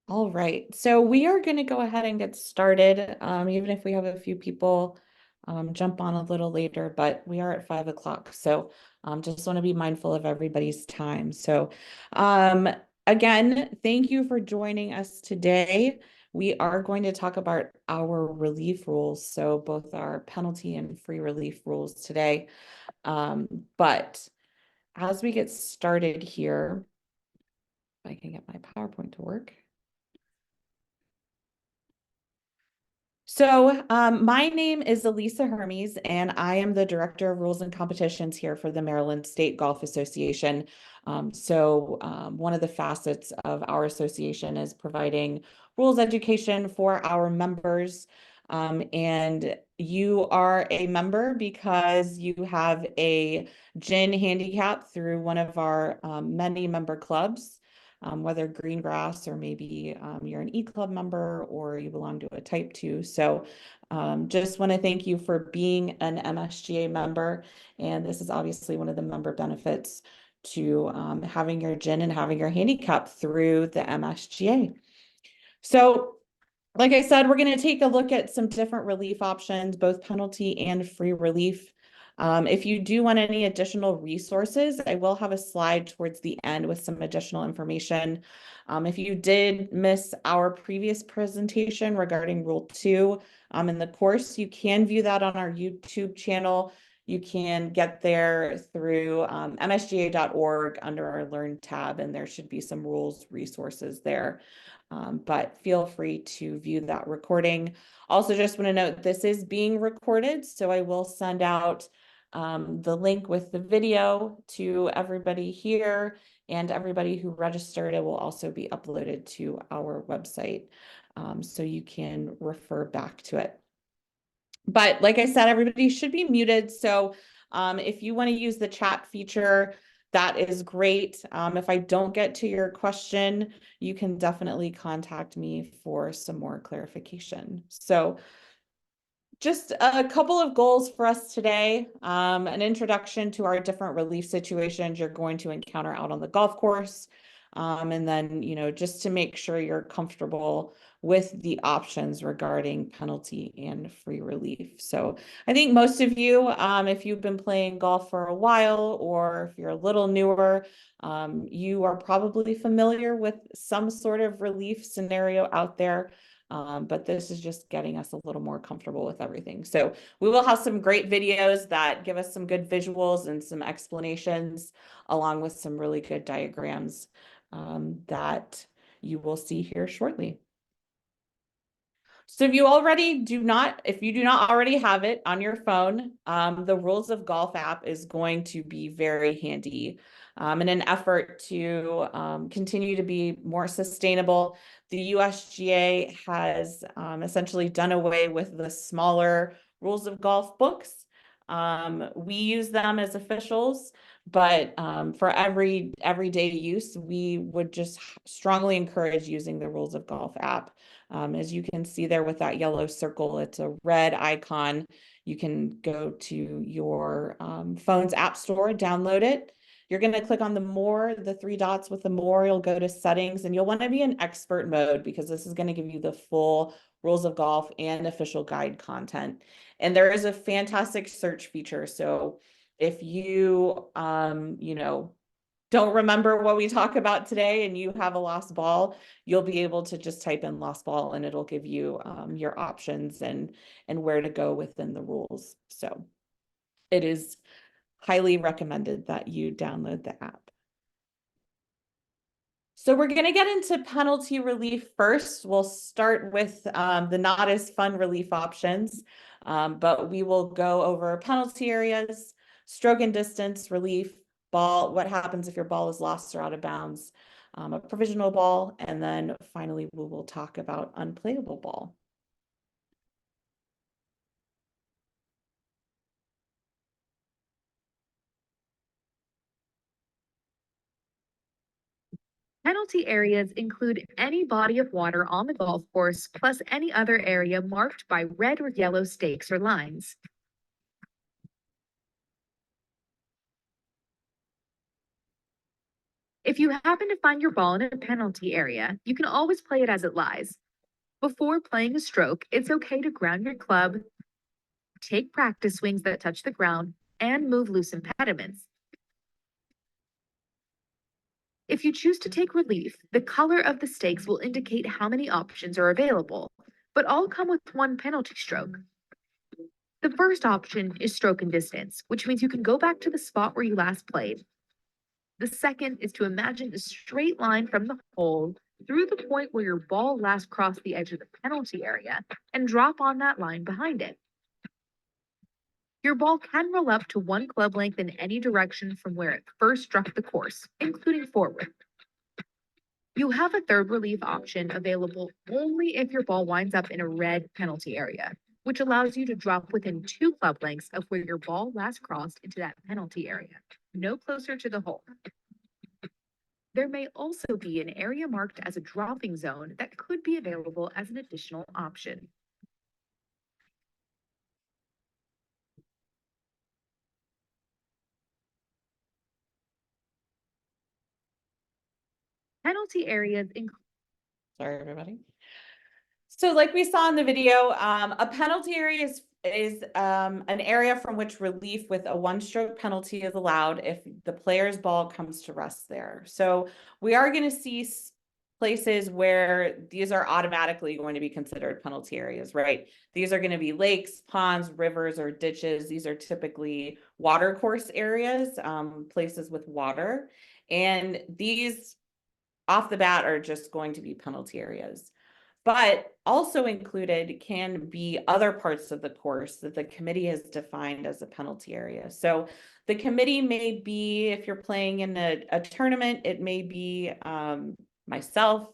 All right, so we are going to go ahead and get started, even if we have a few people jump on a little later, but we are at 5 o'clock. So just want to be mindful of everybody's time. So um, again, thank you for joining us today. We are going to talk about our relief rules, so both our penalty and free relief rules today. But as we get started here, if I can get my PowerPoint to work. So, my name is Elisa Hermes, and I am the Director of Rules and Competitions here for the Maryland State Golf Association. One of the facets of our association is providing rules education for our members. And you are a member because you have a GIN handicap through one of our many member clubs. Whether green grass or maybe you're an E-Club member or you belong to a type 2. So just want to thank you for being an MSGA member. And this is obviously one of the member benefits to having your GIN and having your handicap through the MSGA. So like I said, we're going to take a look at some different relief options, both penalty and free relief. If you do want any additional resources, I will have a slide towards the end with some additional information. If you did miss our previous presentation regarding Rule 2 in the course, you can view that on our YouTube channel. You can get there through msga.org under our Learn tab, and there should be some rules resources there. But feel free to view that recording. Also, just want to note this is being recorded, so I will send out the link with the video to everybody here, and everybody who registered. It will also be uploaded to our website, so you can refer back to it. But like I said, everybody should be muted. So if you want to use the chat feature, that is great. If I don't get to your question, you can definitely contact me for some more clarification. So just a couple of goals for us today. An introduction to our different relief situations you're going to encounter out on the golf course. And then, just to make sure you're comfortable with the options regarding penalty and free relief. So I think most of you, if you've been playing golf for a while, or if you're a little newer, you are probably familiar with some sort of relief scenario out there. But this is just getting us a little more comfortable with everything. So we will have some great videos that give us some good visuals and some explanations, along with some really good diagrams that you will see here shortly. So if you do not already have it on your phone, the Rules of Golf app is going to be very handy. In an effort to continue to be more sustainable, the USGA has essentially done away with the smaller Rules of Golf books. We use them as officials, but for everyday use, we would just strongly encourage using the Rules of Golf app. As you can see there with that yellow circle, it's a red icon. You can go to your phone's app store, download it. You're going to click on the 3 dots with the more, you'll go to settings, and you'll want to be in expert mode because this is going to give you the full Rules of Golf and official guide content. And there is a fantastic search feature. So if you, don't remember what we talk about today and you have a lost ball, you'll be able to just type in lost ball and it'll give you your options and where to go within the rules. So it is highly recommended that you download the app. So we're going to get into penalty relief first. We'll start with the not as fun relief options, but we will go over penalty areas, stroke and distance relief, ball, what happens if your ball is lost or out of bounds, a provisional ball, and then finally we will talk about unplayable ball. Penalty areas include any body of water on the golf course, plus any other area marked by red or yellow stakes or lines. If you happen to find your ball in a penalty area, you can always play it as it lies. Before playing a stroke, it's okay to ground your club, take practice swings that touch the ground, and move loose impediments. If you choose to take relief, the color of the stakes will indicate how many options are available, but all come with one penalty stroke. The first option is stroke and distance, which means you can go back to the spot where you last played. The second is to imagine a straight line from the hole through the point where your ball last crossed the edge of the penalty area and drop on that line behind it. Your ball can roll up to one club length in any direction from where it first struck the course, including forward. You have a third relief option available only if your ball winds up in a red penalty area, which allows you to drop within 2 club lengths of where your ball last crossed into that penalty area, no closer to the hole. There may also be an area marked as a dropping zone that could be available as an additional option. Penalty areas include Sorry, everybody. So like we saw in the video, a penalty area is an area from which relief with a one-stroke penalty is allowed if the player's ball comes to rest there. So we are going to see places where these are automatically going to be considered penalty areas, right? These are going to be lakes, ponds, rivers, or ditches. These are typically water course areas, places with water. And these off the bat are just going to be penalty areas. But also included can be other parts of the course that the committee has defined as a penalty area. So the committee may be, if you're playing in a tournament, it may be myself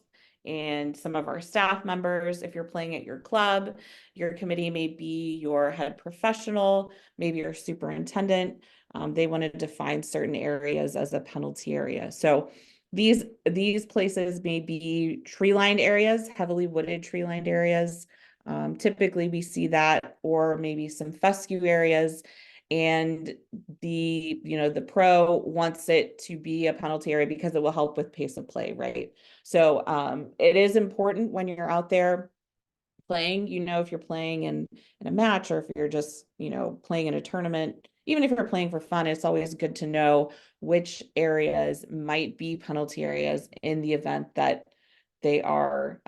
and some of our staff members. If you're playing at your club, your committee may be your head professional, maybe your superintendent. They want to define certain areas as a penalty area. So these places may be tree-lined areas, heavily wooded tree-lined areas. Typically we see that, or maybe some fescue areas. And the pro wants it to be a penalty area because it will help with pace of play, right? So it is important when you're out there playing, if you're playing in a match, or if you're just, playing in a tournament, even if you're playing for fun, it's always good to know which areas might be penalty areas in the event that they are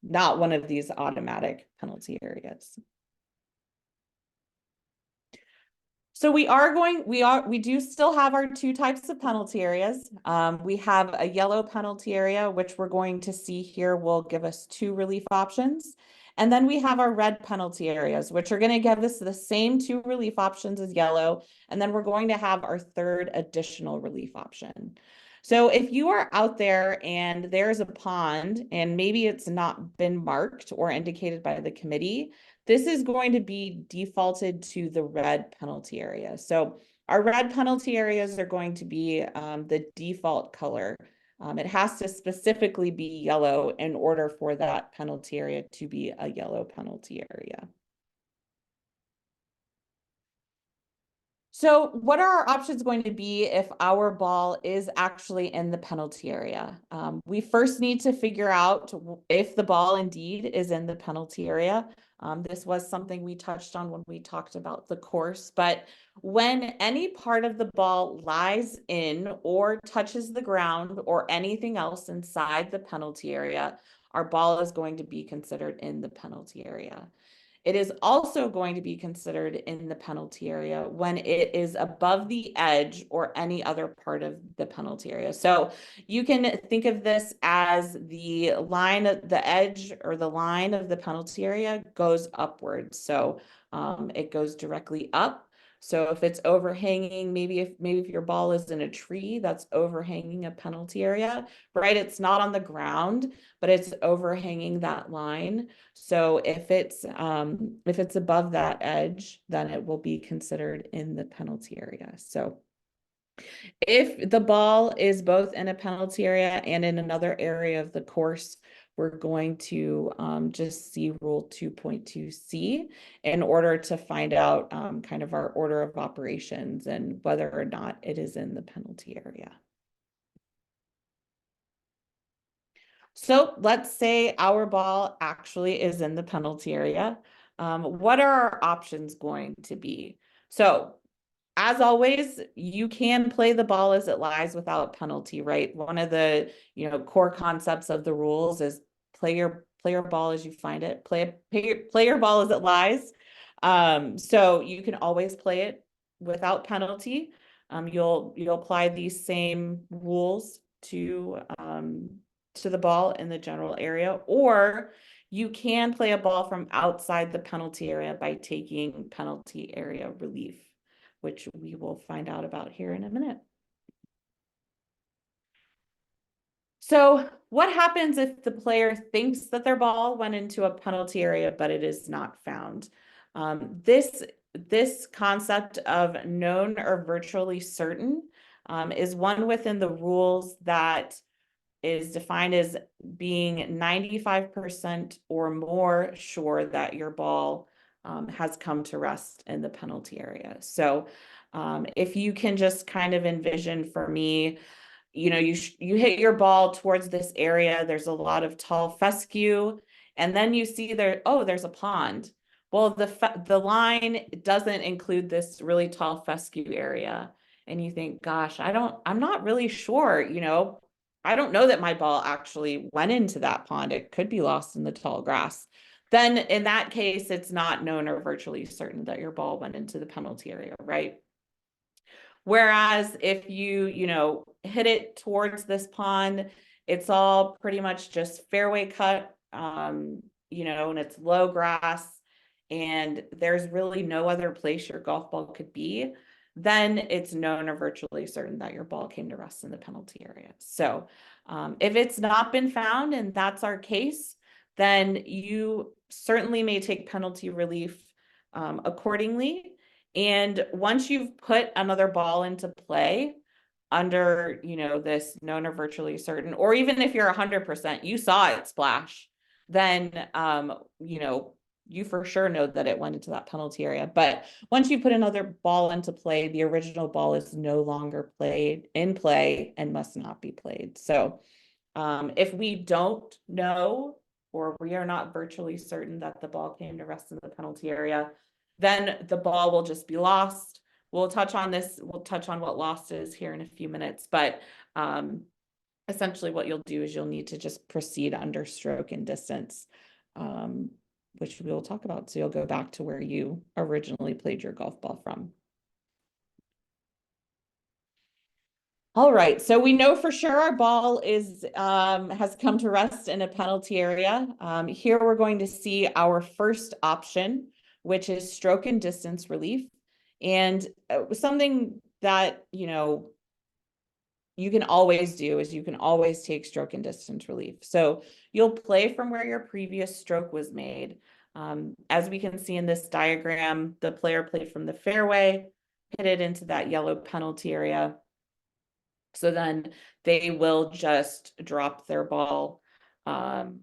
not one of these automatic penalty areas. So we do still have our 2 types of penalty areas. We have a yellow penalty area, which we're going to see here will give us 2 relief options. And then we have our red penalty areas, which are going to give us the same 2 relief options as yellow. And then we're going to have our third additional relief option. So if you are out there and there's a pond and maybe it's not been marked or indicated by the committee, this is going to be defaulted to the red penalty area. So our red penalty areas are going to be the default color. It has to specifically be yellow in order for that penalty area to be a yellow penalty area. So what are our options going to be if our ball is actually in the penalty area? We first need to figure out if the ball indeed is in the penalty area. This was something we touched on when we talked about the course, but when any part of the ball lies in or touches the ground or anything else inside the penalty area, our ball is going to be considered in the penalty area. It is also going to be considered in the penalty area when it is above the edge or any other part of the penalty area. So you can think of this as the line, the edge or the line of the penalty area goes upwards. So it goes directly up. So if it's overhanging, maybe if your ball is in a tree that's overhanging a penalty area, right? It's not on the ground, but it's overhanging that line. So if it's above that edge, then it will be considered in the penalty area. So if the ball is both in a penalty area and in another area of the course, we're going to just see Rule 2.2C in order to find out kind of our order of operations and whether or not it is in the penalty area. So let's say our ball actually is in the penalty area. What are our options going to be? So as always, you can play the ball as it lies without penalty, right? One of the, core concepts of the rules is play your ball as you find it. Play your ball as it lies. So you can always play it without penalty. You'll apply these same rules to the ball in the general area, or you can play a ball from outside the penalty area by taking penalty area relief, which we will find out about here in a minute. So what happens if the player thinks that their ball went into a penalty area, but it is not found? This concept of known or virtually certain is one within the rules that is defined as being 95% or more sure that your ball has come to rest in the penalty area. So if you can just kind of envision for me, you hit your ball towards this area, there's a lot of tall fescue, and then you see there's a pond. Well, the line doesn't include this really tall fescue area. And you think, gosh, I'm not really sure, I don't know that my ball actually went into that pond. It could be lost in the tall grass. Then in that case, it's not known or virtually certain that your ball went into the penalty area, right? Whereas if you hit it towards this pond, it's all pretty much just fairway cut, and it's low grass, and there's really no other place your golf ball could be, then it's known or virtually certain that your ball came to rest in the penalty area. So if it's not been found, and that's our case, then you certainly may take penalty relief accordingly. And once you've put another ball into play under, this known or virtually certain, or even if you're 100%, you saw it splash, then, you for sure know that it went into that penalty area. But once you put another ball into play, the original ball is no longer in play and must not be played. So if we don't know, or we are not virtually certain that the ball came to rest in the penalty area, then the ball will just be lost. We'll touch on what lost is here in a few minutes, but essentially what you'll do is you'll need to just proceed under stroke and distance, which we will talk about. So you'll go back to where you originally played your golf ball from. All right, so we know for sure our ball has come to rest in a penalty area. Here we're going to see our first option, which is stroke and distance relief. And something that, you can always do is you can always take stroke and distance relief. So you'll play from where your previous stroke was made. As we can see in this diagram, the player played from the fairway, hit it into that yellow penalty area. So then they will just drop their ball, and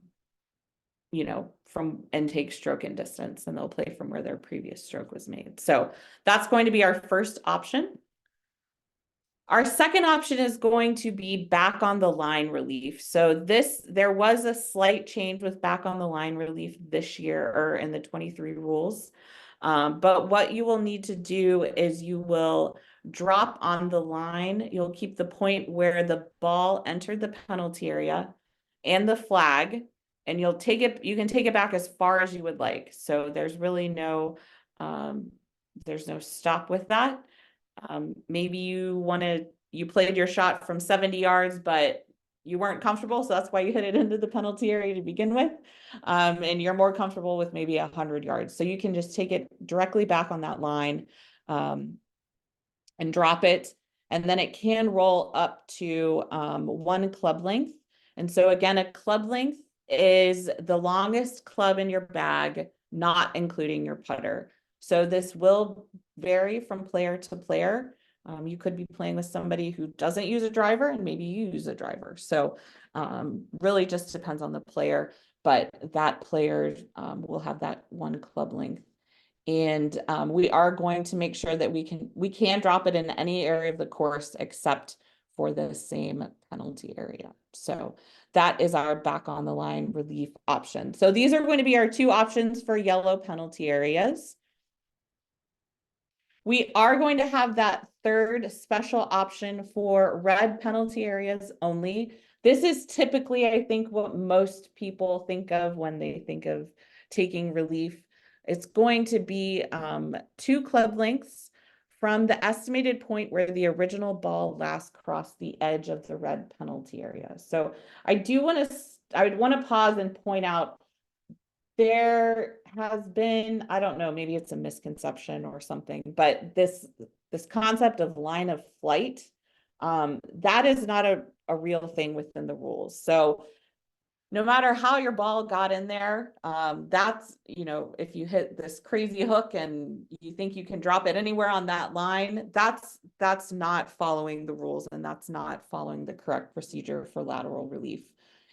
take stroke and distance, and they'll play from where their previous stroke was made. So that's going to be our first option. Our second option is going to be back on the line relief. So there was a slight change with back on the line relief this year, or in the 23 rules. But what you will need to do is you will drop on the line. You'll keep the point where the ball entered the penalty area and the flag, and you can take it back as far as you would like. So there's really there's no stop with that. Maybe you played your shot from 70 yards, but you weren't comfortable, so that's why you hit it into the penalty area to begin with. And you're more comfortable with maybe 100 yards. So you can just take it directly back on that line and drop it. And then it can roll up to 1 club length. And so again, a club length is the longest club in your bag, not including your putter. So this will vary from player to player. You could be playing with somebody who doesn't use a driver, and maybe you use a driver. So really just depends on the player, but that player will have that 1 club length. And we are going to make sure that we can drop it in any area of the course except for the same penalty area. So that is our back on the line relief option. So these are going to be our two options for yellow penalty areas. We are going to have that third special option for red penalty areas only. This is typically, I think, what most people think of when they think of taking relief. It's going to be 2 club lengths from the estimated point where the original ball last crossed the edge of the red penalty area. So I would want to pause and point out there has been, I don't know, maybe it's a misconception or something, but this concept of line of flight, that is not a real thing within the rules. So no matter how your ball got in there, that's, if you hit this crazy hook and you think you can drop it anywhere on that line, that's not following the rules, and that's not following the correct procedure for lateral relief.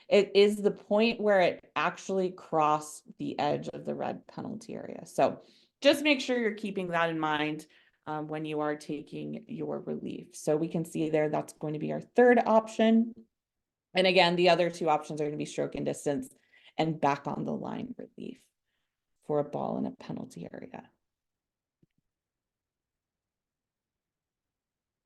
It is the point where it actually crossed the edge of the red penalty area. So just make sure you're keeping that in mind when you are taking your relief. So we can see there, that's going to be our third option. And again, the other two options are going to be stroke and distance and back on the line relief for a ball in a penalty area.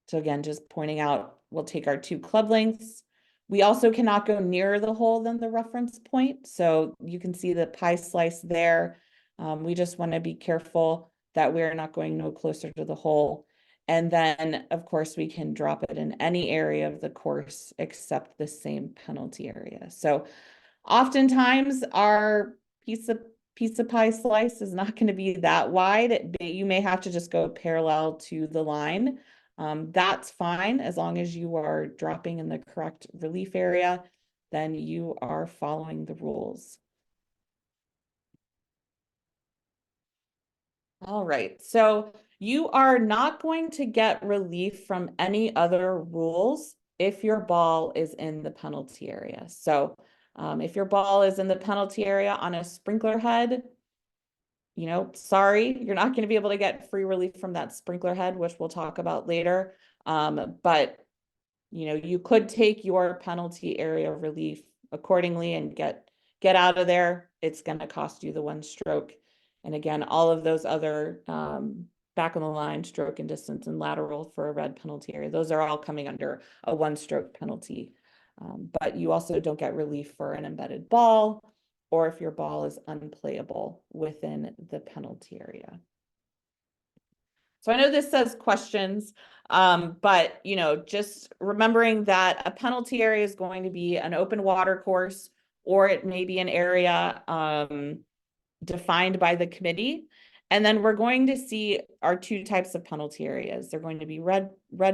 So again, just pointing out, we'll take our 2 club lengths. We also cannot go nearer the hole than the reference point. So you can see the pie slice there. We just want to be careful that we're not going no closer to the hole. And then, of course, we can drop it in any area of the course except the same penalty area. So oftentimes our piece of pie slice is not going to be that wide. You may have to just go parallel to the line. That's fine as long as you are dropping in the correct relief area, then you are following the rules. All right, so you are not going to get relief from any other rules if your ball is in the penalty area. So if your ball is in the penalty area on a sprinkler head, sorry, you're not going to be able to get free relief from that sprinkler head, which we'll talk about later. But you could take your penalty area relief accordingly and get out of there. It's going to cost you the 1 stroke. And again, all of those other back on the line, stroke and distance, and lateral for a red penalty area, those are all coming under a 1 stroke penalty. But you also don't get relief for an embedded ball, or if your ball is unplayable within the penalty area. So I know this says questions, but just remembering that a penalty area is going to be an open water course, or it may be an area defined by the committee. And then we're going to see our 2 types of penalty areas. They're going to be red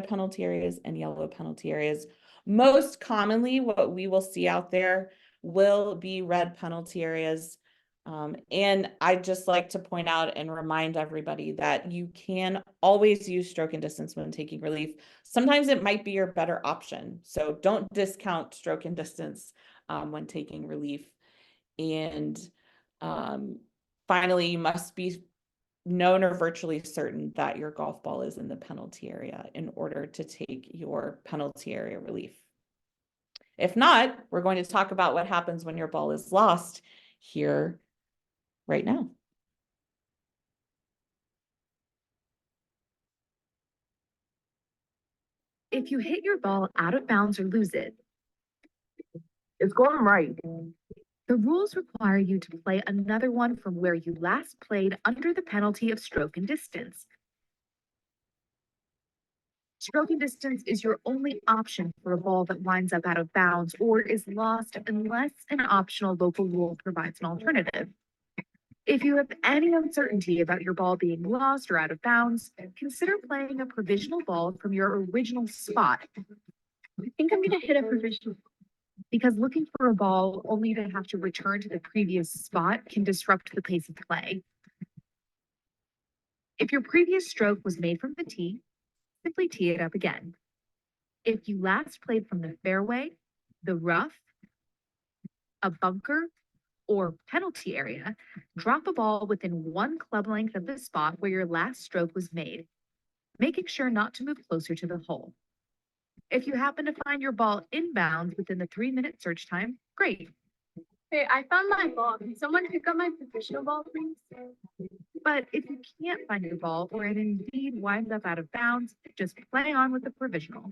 penalty areas and yellow penalty areas. Most commonly, what we will see out there will be red penalty areas. And I'd just like to point out and remind everybody that you can always use stroke and distance when taking relief. Sometimes it might be your better option. So don't discount stroke and distance when taking relief. And finally, you must be known or virtually certain that your golf ball is in the penalty area in order to take your penalty area relief. If not, we're going to talk about what happens when your ball is lost here right now. If you hit your ball out of bounds or lose it, it's going right. The rules require you to play another one from where you last played under the penalty of stroke and distance. Stroke and distance is your only option for a ball that winds up out of bounds or is lost unless an optional local rule provides an alternative. If you have any uncertainty about your ball being lost or out of bounds, consider playing a provisional ball from your original spot. I think I'm going to hit a provisional because looking for a ball only to have to return to the previous spot can disrupt the pace of play. If your previous stroke was made from the tee, simply tee it up again. If you last played from the fairway, the rough, a bunker, or penalty area, drop a ball within 1 club length of the spot where your last stroke was made, making sure not to move closer to the hole. If you happen to find your ball inbounds within the 3-minute search time, great. Hey, I found my ball. Can someone pick up my professional ball, please? But if you can't find your ball or it indeed winds up out of bounds, just play on with the provisional.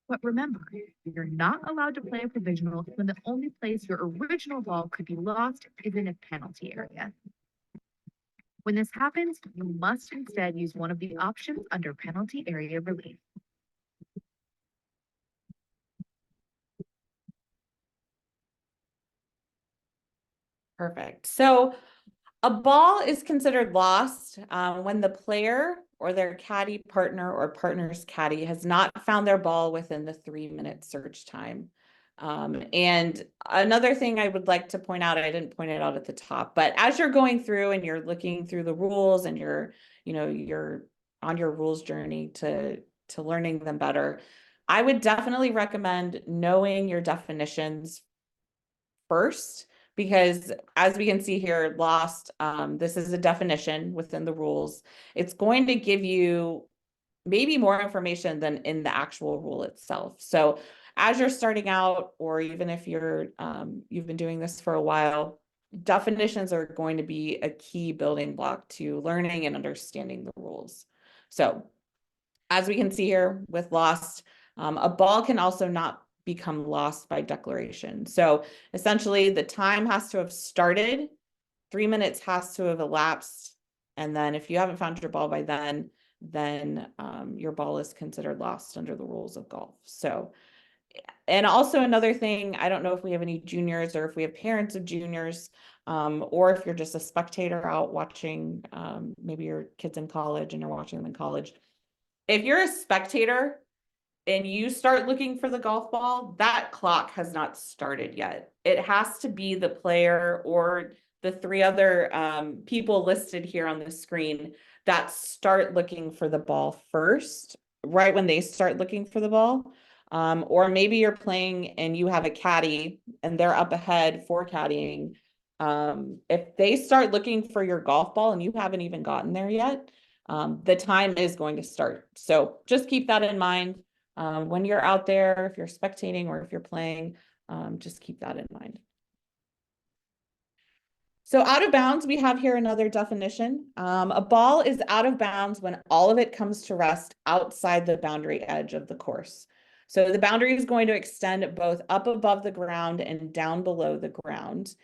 But remember, you're not allowed to play a provisional when the only place your original ball could be lost is in a penalty area. When this happens, you must instead use one of the options under penalty area relief. Perfect. So a ball is considered lost when the player or their caddy partner or partner's caddy has not found their ball within the 3-minute search time. And another thing I would like to point out, I didn't point it out at the top, but as you're going through and you're looking through the rules and you're on your rules journey to learning them better, I would definitely recommend knowing your definitions first, because as we can see here, lost, this is a definition within the rules. It's going to give you maybe more information than in the actual rule itself. So as you're starting out, or even if you've been doing this for a while, definitions are going to be a key building block to learning and understanding the rules. So as we can see here with lost, a ball can also not become lost by declaration. So essentially the time has to have started, 3 minutes has to have elapsed. And then if you haven't found your ball by then your ball is considered lost under the rules of golf. So, and also another thing, I don't know if we have any juniors or if we have parents of juniors, or if you're just a spectator out watching, maybe your kid's in college and you're watching them in college. If you're a spectator and you start looking for the golf ball, that clock has not started yet. It has to be the player or the 3 other people listed here on the screen that start looking for the ball first, right when they start looking for the ball. Or maybe you're playing and you have a caddy and they're up ahead for caddying. If they start looking for your golf ball and you haven't even gotten there yet, the time is going to start. So just keep that in mind. When you're out there, if you're spectating or if you're playing, just keep that in mind. So out of bounds, we have here another definition. A ball is out of bounds when all of it comes to rest outside the boundary edge of the course. So the boundary is going to extend both up above the ground and down below the ground.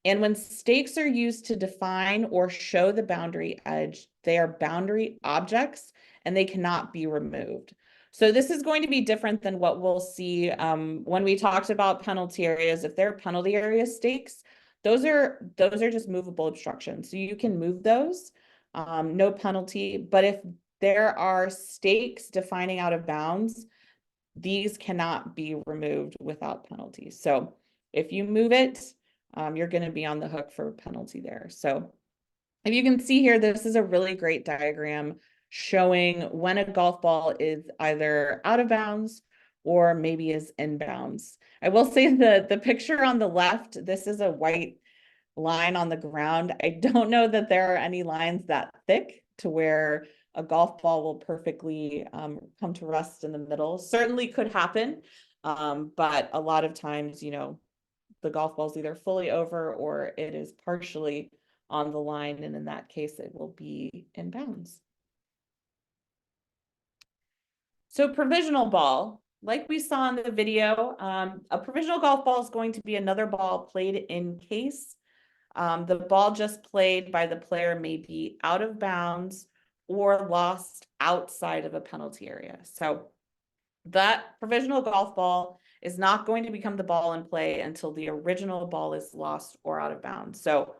And when stakes are used to define or show the boundary edge, they are boundary objects and they cannot be removed. So this is going to be different than what we'll see when we talked about penalty areas. If they're penalty area stakes, those are just movable obstructions. So you can move those, no penalty. But if there are stakes defining out of bounds, these cannot be removed without penalty. So if you move it, you're going to be on the hook for a penalty there. So if you can see here, this is a really great diagram showing when a golf ball is either out of bounds or maybe is in bounds. I will say the picture on the left, this is a white line on the ground. I don't know that there are any lines that thick to where a golf ball will perfectly come to rest in the middle. Certainly could happen, but a lot of times, the golf ball is either fully over or it is partially on the line, and in that case, it will be in bounds. So provisional ball, like we saw in the video, a provisional golf ball is going to be another ball played in case. The ball just played by the player may be out of bounds or lost outside of a penalty area. So that provisional golf ball is not going to become the ball in play until the original ball is lost or out of bounds. So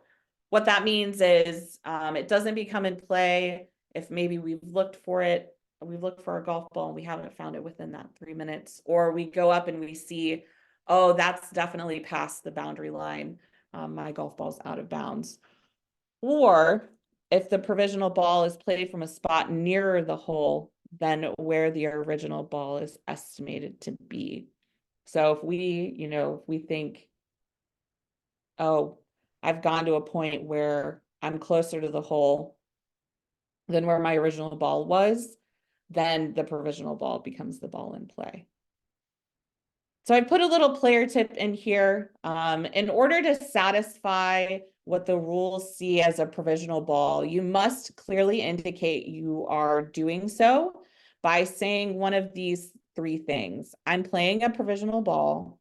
what that means is it doesn't become in play if maybe we've looked for a golf ball and we haven't found it within that 3 minutes, or we go up and we see, oh, that's definitely past the boundary line. My golf ball's out of bounds. Or if the provisional ball is played from a spot nearer the hole than where the original ball is estimated to be. So if we think, oh, I've gone to a point where I'm closer to the hole than where my original ball was, then the provisional ball becomes the ball in play. So I put a little player tip in here. In order to satisfy what the rules see as a provisional ball, you must clearly indicate you are doing so by saying one of these three things. I'm playing a provisional ball.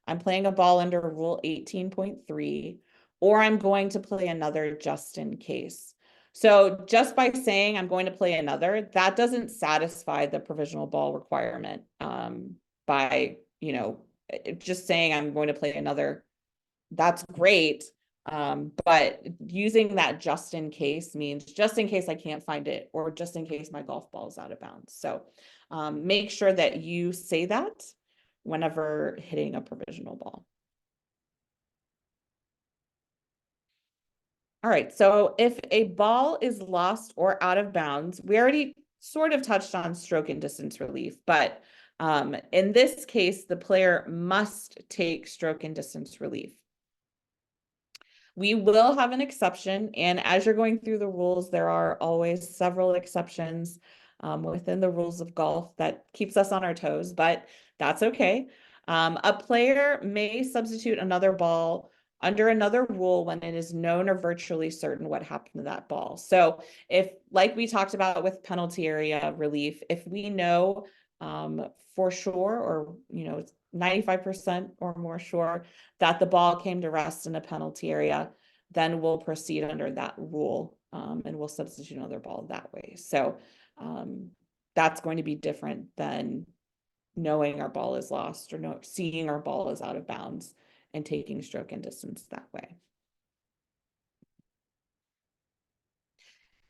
I'm playing a ball under Rule 18.3, or I'm going to play another just in case. So just by saying I'm going to play another, that doesn't satisfy the provisional ball requirement by just saying I'm going to play another, that's great. But using that just in case means just in case I can't find it, or just in case my golf ball is out of bounds. So make sure that you say that whenever hitting a provisional ball. All right, so if a ball is lost or out of bounds, we already sort of touched on stroke and distance relief, but in this case, the player must take stroke and distance relief. We will have an exception, and as you're going through the rules, there are always several exceptions within the rules of golf that keeps us on our toes, but that's okay. A player may substitute another ball under another rule when it is known or virtually certain what happened to that ball. So if, like we talked about with penalty area relief, if we know for sure, or 95% or more sure that the ball came to rest in a penalty area, then we'll proceed under that rule and we'll substitute another ball that way. So that's going to be different than knowing our ball is lost, or seeing our ball is out of bounds and taking stroke and distance that way.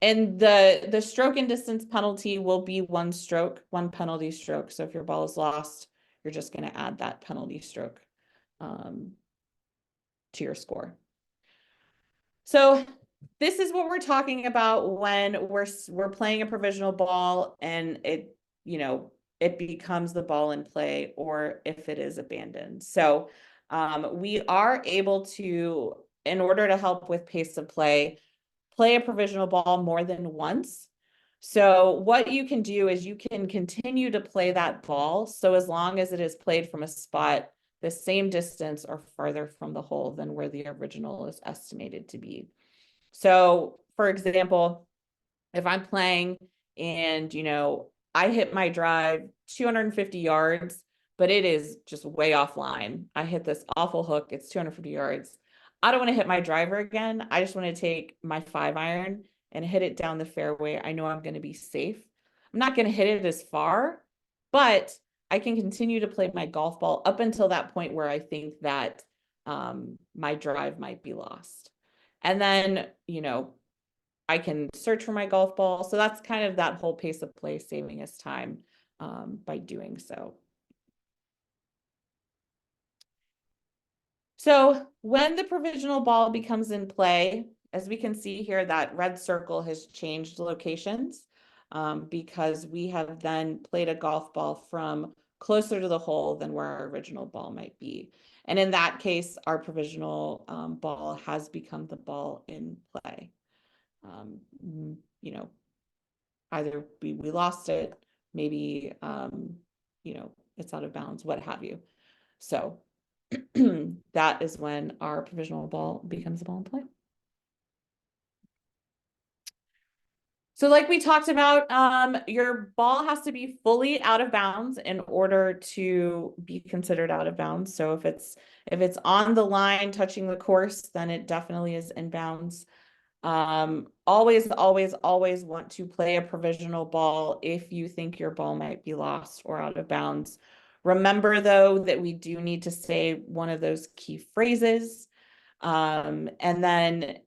And the stroke and distance penalty will be one stroke, one penalty stroke. So if your ball is lost, you're just going to add that penalty stroke to your score. So this is what we're talking about when we're playing a provisional ball and it becomes the ball in play, or if it is abandoned. So we are able to, in order to help with pace of play a provisional ball more than once. So what you can do is you can continue to play that ball. So as long as it is played from a spot the same distance or farther from the hole than where the original is estimated to be. So for example, if I'm playing and, I hit my drive 250 yards, but it is just way offline. I hit this awful hook. It's 250 yards. I don't want to hit my driver again. I just want to take my 5-iron and hit it down the fairway. I know I'm going to be safe. I'm not going to hit it as far, but I can continue to play my golf ball up until that point where I think that my drive might be lost. And then, I can search for my golf ball. So that's kind of that whole pace of play, saving us time by doing so. So when the provisional ball becomes in play, as we can see here, that red circle has changed locations because we have then played a golf ball from closer to the hole than where our original ball might be. And in that case, our provisional ball has become the ball in play. Either we lost it, maybe, it's out of bounds, what have you. So that is when our provisional ball becomes a ball in play. So like we talked about, your ball has to be fully out of bounds in order to be considered out of bounds. So if it's on the line touching the course, then it definitely is in bounds. Always want to play a provisional ball if you think your ball might be lost or out of bounds. Remember though, that we do need to say one of those key phrases. And then,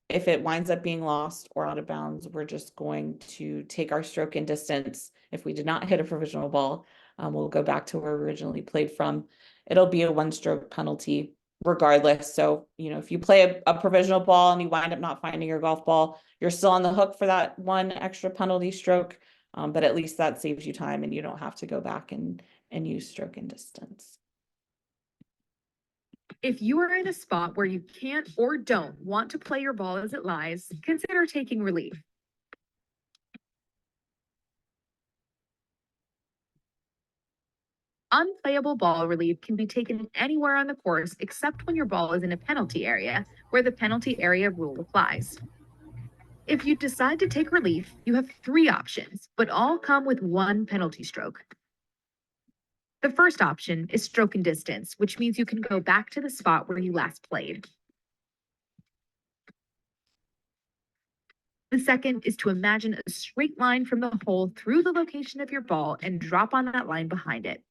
if it winds up being lost or out of bounds, we're just going to take our stroke and distance. If we did not hit a provisional ball, we'll go back to where we originally played from. It'll be a 1-stroke penalty regardless. So, if you play a provisional ball and you wind up not finding your golf ball, you're still on the hook for that 1 extra penalty stroke. But at least that saves you time and you don't have to go back and use stroke and distance. If you are in a spot where you can't or don't want to play your ball as it lies, consider taking relief. Unplayable ball relief can be taken anywhere on the course except when your ball is in a penalty area, where the penalty area rule applies. If you decide to take relief, you have 3 options, but all come with 1 penalty stroke. The first option is stroke and distance, which means you can go back to the spot where you last played. The second is to imagine a straight line from the hole through the location of your ball and drop on that line behind it.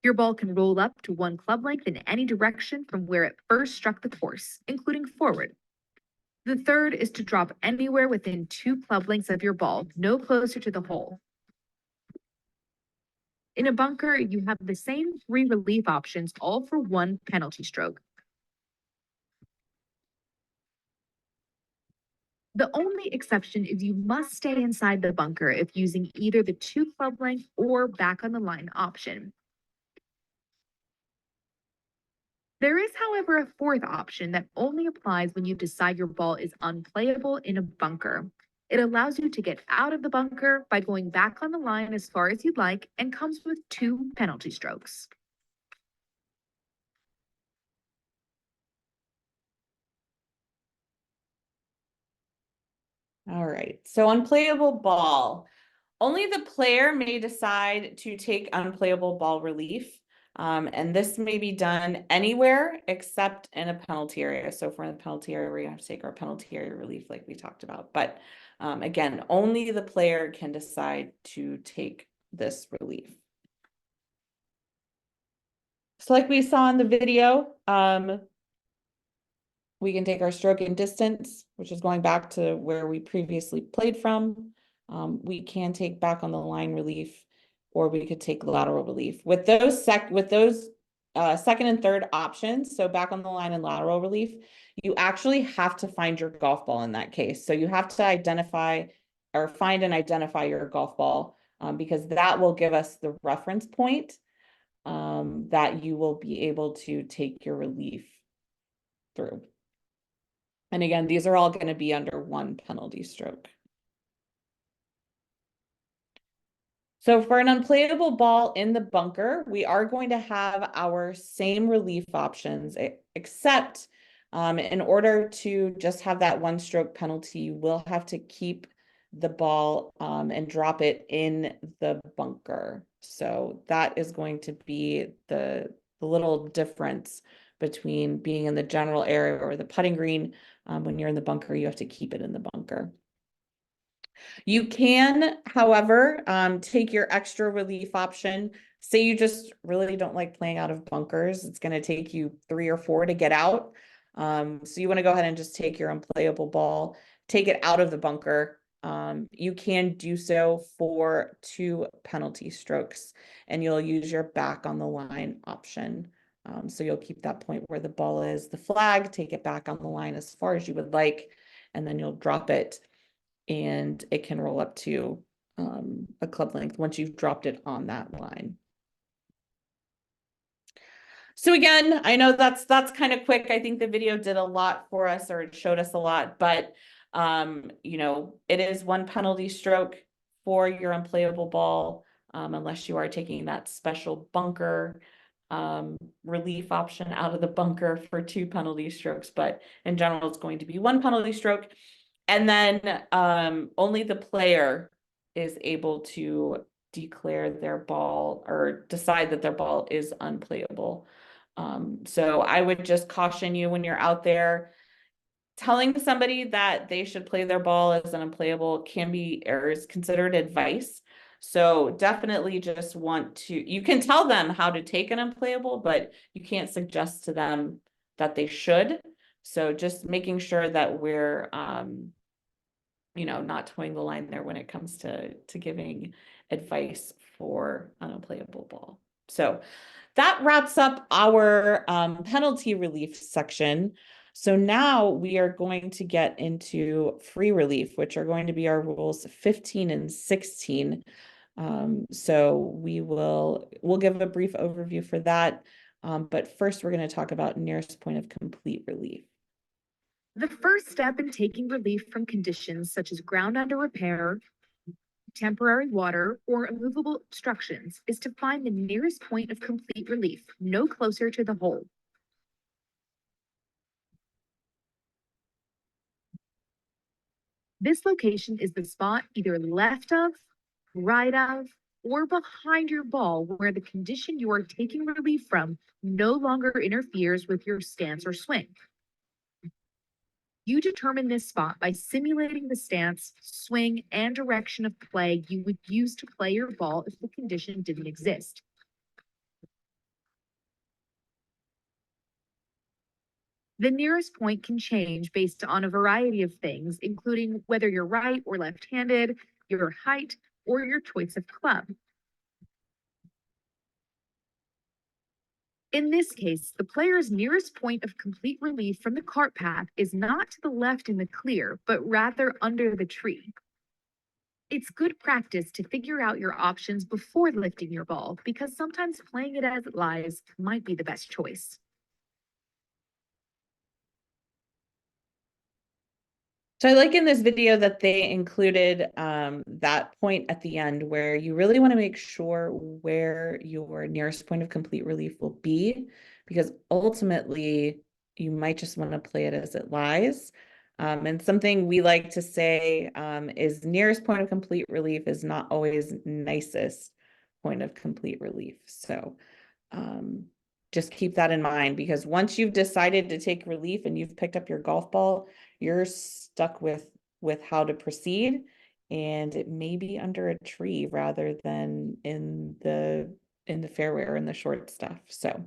Your ball can roll up to 1 club length in any direction from where it first struck the course, including forward. The third is to drop anywhere within 2 club lengths of your ball, no closer to the hole. In a bunker, you have the same 3 relief options, all for 1 penalty stroke. The only exception is you must stay inside the bunker if using either the 2 club length or back on the line option. There is, however, a 4th option that only applies when you decide your ball is unplayable in a bunker. It allows you to get out of the bunker by going back on the line as far as you'd like and comes with 2 penalty strokes. All right, so unplayable ball. Only the player may decide to take unplayable ball relief. And this may be done anywhere except in a penalty area. So if we're in the penalty area, we're gonna have to take our penalty area relief like we talked about. But again, only the player can decide to take this relief. So like we saw in the video, we can take our stroke and distance, which is going back to where we previously played from. We can take back on the line relief, or we could take lateral relief. With those second and third options, so back on the line and lateral relief, you actually have to find your golf ball in that case. So you have to identify or find and identify your golf ball, because that will give us the reference point that you will be able to take your relief through. And again, these are all going to be under 1 penalty stroke. So for an unplayable ball in the bunker, we are going to have our same relief options, except in order to just have that 1 stroke penalty, you will have to keep the ball and drop it in the bunker. So that is going to be the little difference between being in the general area or the putting green. When you're in the bunker, you have to keep it in the bunker. You can, however, take your extra relief option. Say you just really don't like playing out of bunkers. It's going to take you 3 or 4 to get out. So you want to go ahead and just take your unplayable ball, take it out of the bunker. You can do so for 2 penalty strokes, and you'll use your back on the line option. So you'll keep that point where the ball is the flag, take it back on the line as far as you would like, and then you'll drop it, and it can roll up to a club length once you've dropped it on that line. So again, I know that's kind of quick. I think the video did a lot for us, or it showed us a lot, but you know, it is 1 penalty stroke for your unplayable ball, unless you are taking that special bunker relief option out of the bunker for 2 penalty strokes. But in general, it's going to be 1 penalty stroke. And then only the player is able to declare their ball or decide that their ball is unplayable. So I would just caution you when you're out there, telling somebody that they should play their ball as an unplayable can be, or is considered advice. So definitely just want to, you can tell them how to take an unplayable, but you can't suggest to them that they should. So just making sure that we're, you know, not towing the line there when it comes to giving advice for an unplayable ball. So that wraps up our penalty relief section. So now we are going to get into free relief, which are going to be our rules 15 and 16. So we'll give a brief overview for that. But first we're going to talk about nearest point of complete relief. The first step in taking relief from conditions such as ground under repair, Temporary water or immovable obstructions is to find the nearest point of complete relief, no closer to the hole. This location is the spot either left of, right of, or behind your ball where the condition you are taking relief from no longer interferes with your stance or swing. You determine this spot by simulating the stance, swing, and direction of play you would use to play your ball if the condition didn't exist. The nearest point can change based on a variety of things, including whether you're right or left-handed, your height, or your choice of club. In this case, the player's nearest point of complete relief from the cart path is not to the left in the clear, but rather under the tree. It's good practice to figure out your options before lifting your ball, because sometimes playing it as it lies might be the best choice. So I like in this video that they included that point at the end where you really want to make sure where your nearest point of complete relief will be, because ultimately you might just want to play it as it lies. And something we like to say is nearest point of complete relief is not always nicest point of complete relief. So just keep that in mind, because once you've decided to take relief and you've picked up your golf ball, you're stuck with how to proceed, and it may be under a tree rather than in the fairway or in the short stuff. So